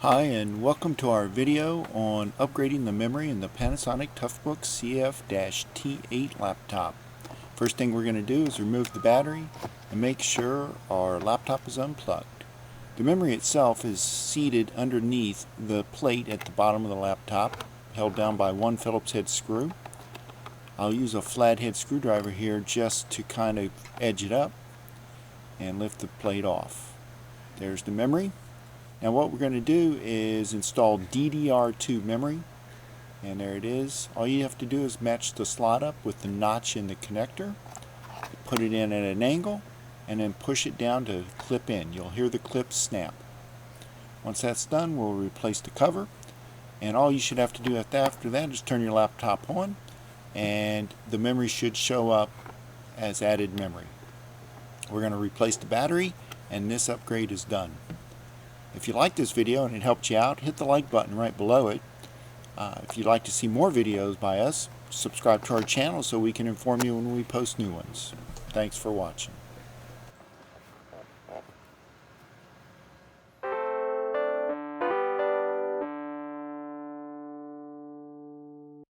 Hi, and welcome to our video on upgrading the memory in the Panasonic Toughbook CF-T8 laptop. First thing we're going to do is remove the battery and make sure our laptop is unplugged. The memory itself is seated underneath the plate at the bottom of the laptop, held down by one Phillips head screw. I'll use a flathead screwdriver here just to kind of edge it up and lift the plate off. There's the memory. Now what we're going to do is install DDR2 memory, and there it is. All you have to do is match the slot up with the notch in the connector, put it in at an angle, and then push it down to clip in. You'll hear the clip snap. Once that's done, we'll replace the cover, and all you should have to do after that is turn your laptop on, and the memory should show up as added memory. We're going to replace the battery, and this upgrade is done. If you like this video and it helped you out, hit the like button right below it. If you'd like to see more videos by us, subscribe to our channel so we can inform you when we post new ones. Thanks for watching.